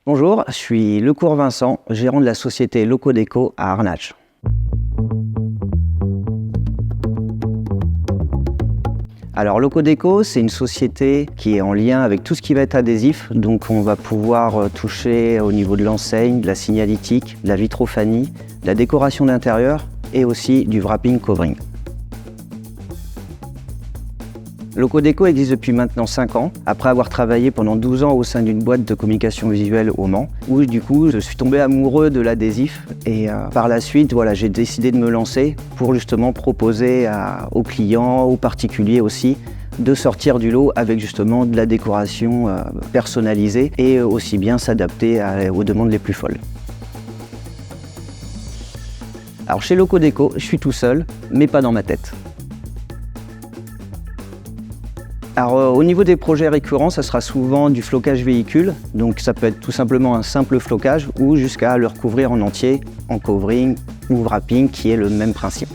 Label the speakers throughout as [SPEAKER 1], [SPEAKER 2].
[SPEAKER 1] Bonjour, je suis Lecourt Vincent, gérant de la société Locodeco à Arnach. Alors Locodeco, c'est une société qui est en lien avec tout ce qui va être adhésif, donc on va pouvoir toucher au niveau de l'enseigne, de la signalétique, de la vitrophanie, de la décoration d'intérieur et aussi du wrapping covering. Locodeco existe depuis maintenant 5 ans, après avoir travaillé pendant 12 ans au sein d'une boîte de communication visuelle au Mans, où du coup je suis tombé amoureux de l'adhésif et par la suite j'ai décidé de me lancer pour justement proposer aux clients, aux particuliers aussi, de sortir du lot avec justement de la décoration personnalisée et aussi bien s'adapter aux demandes les plus folles. Alors chez Locodeco, je suis tout seul, mais pas dans ma tête. Alors au niveau des projets récurrents, ça sera souvent du flocage véhicule, donc ça peut être tout simplement un simple flocage ou jusqu'à le recouvrir en entier, en covering ou wrapping, qui est le même principe.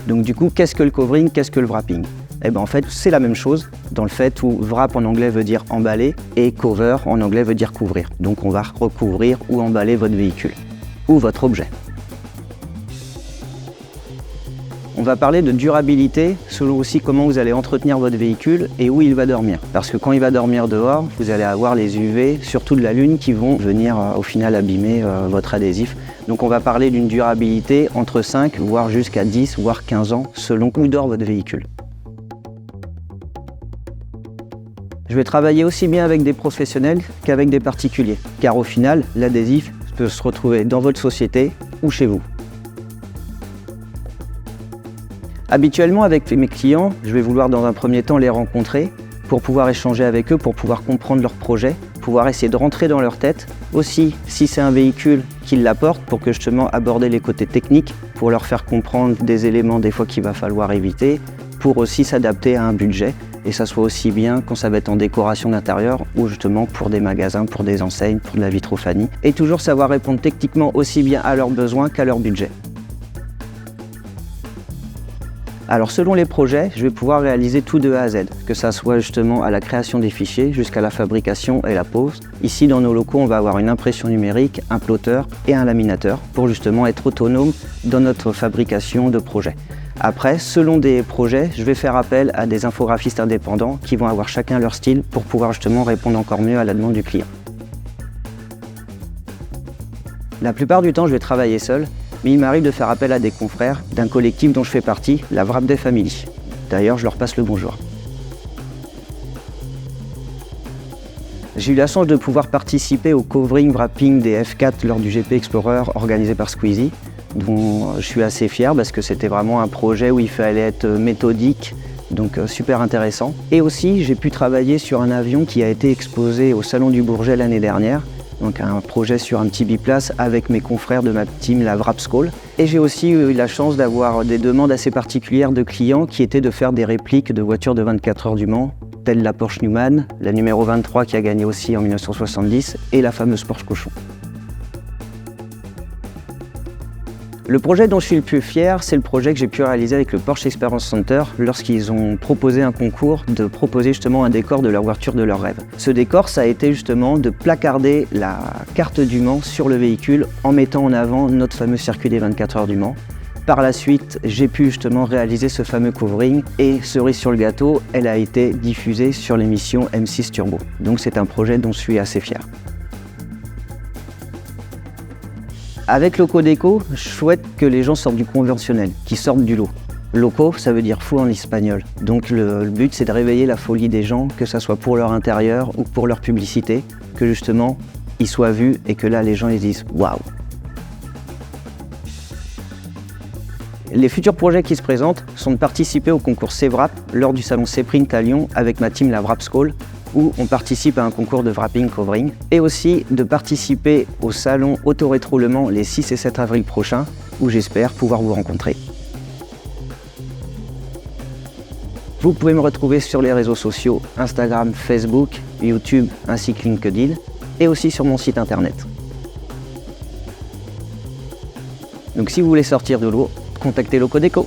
[SPEAKER 1] Donc du coup, qu'est-ce que le covering, qu'est-ce que le wrapping? En fait, c'est la même chose, dans le fait où wrap en anglais veut dire emballer et cover en anglais veut dire couvrir. Donc on va recouvrir ou emballer votre véhicule ou votre objet. On va parler de durabilité selon aussi comment vous allez entretenir votre véhicule et où il va dormir. Parce que quand il va dormir dehors, vous allez avoir les UV, surtout de la lune, qui vont venir au final abîmer votre adhésif. Donc on va parler d'une durabilité entre 5 voire jusqu'à 10 voire 15 ans selon où dort votre véhicule. Je vais travailler aussi bien avec des professionnels qu'avec des particuliers. Car au final, l'adhésif peut se retrouver dans votre société ou chez vous. Habituellement, avec mes clients, je vais vouloir dans un premier temps les rencontrer pour pouvoir échanger avec eux, pour pouvoir comprendre leurs projets, pouvoir essayer de rentrer dans leur tête. Aussi, si c'est un véhicule qu'ils l'apportent, pour que justement aborder les côtés techniques, pour leur faire comprendre des éléments des fois qu'il va falloir éviter, pour aussi s'adapter à un budget. Et ça soit aussi bien quand ça va être en décoration d'intérieur ou justement pour des magasins, pour des enseignes, pour de la vitrophanie. Et toujours savoir répondre techniquement aussi bien à leurs besoins qu'à leur budget. Alors selon les projets, je vais pouvoir réaliser tout de A à Z, que ça soit justement à la création des fichiers jusqu'à la fabrication et la pose. Ici dans nos locaux, on va avoir une impression numérique, un plotter et un laminateur pour justement être autonome dans notre fabrication de projets. Après, selon des projets, je vais faire appel à des infographistes indépendants qui vont avoir chacun leur style pour pouvoir justement répondre encore mieux à la demande du client. La plupart du temps, je vais travailler seul. Mais il m'arrive de faire appel à des confrères d'un collectif dont je fais partie, la Wrap Day Family. D'ailleurs, je leur passe le bonjour. J'ai eu la chance de pouvoir participer au covering wrapping des F4 lors du GP Explorer organisé par Squeezie, dont je suis assez fier parce que c'était vraiment un projet où il fallait être méthodique, donc super intéressant. Et aussi, j'ai pu travailler sur un avion qui a été exposé au Salon du Bourget l'année dernière, donc un projet sur un petit biplace avec mes confrères de ma team, la Wrap School. Et j'ai aussi eu la chance d'avoir des demandes assez particulières de clients qui étaient de faire des répliques de voitures de 24 heures du Mans, telle la Porsche Newman, la numéro 23 qui a gagné aussi en 1970 et la fameuse Porsche Cochon. Le projet dont je suis le plus fier, c'est le projet que j'ai pu réaliser avec le Porsche Experience Center lorsqu'ils ont proposé un concours de proposer justement un décor de leur voiture de leur rêve. Ce décor, ça a été justement de placarder la carte du Mans sur le véhicule en mettant en avant notre fameux circuit des 24 heures du Mans. Par la suite, j'ai pu justement réaliser ce fameux covering et cerise sur le gâteau, elle a été diffusée sur l'émission M6 Turbo. Donc c'est un projet dont je suis assez fier. Avec Locodeco, je souhaite que les gens sortent du conventionnel, qu'ils sortent du lot. Loco, ça veut dire fou en espagnol. Donc le but, c'est de réveiller la folie des gens, que ce soit pour leur intérieur ou pour leur publicité, que justement, ils soient vus et que là, les gens ils disent « waouh ». Les futurs projets qui se présentent sont de participer au concours C-Wrap lors du salon C-Print à Lyon avec ma team, la Wrap School, où on participe à un concours de wrapping covering, et aussi de participer au salon Auto-Rétro Le Mans les 6 et 7 avril prochains, où j'espère pouvoir vous rencontrer. Vous pouvez me retrouver sur les réseaux sociaux, Instagram, Facebook, YouTube ainsi que LinkedIn, et aussi sur mon site internet. Donc si vous voulez sortir de l'eau, contactez Locodeco.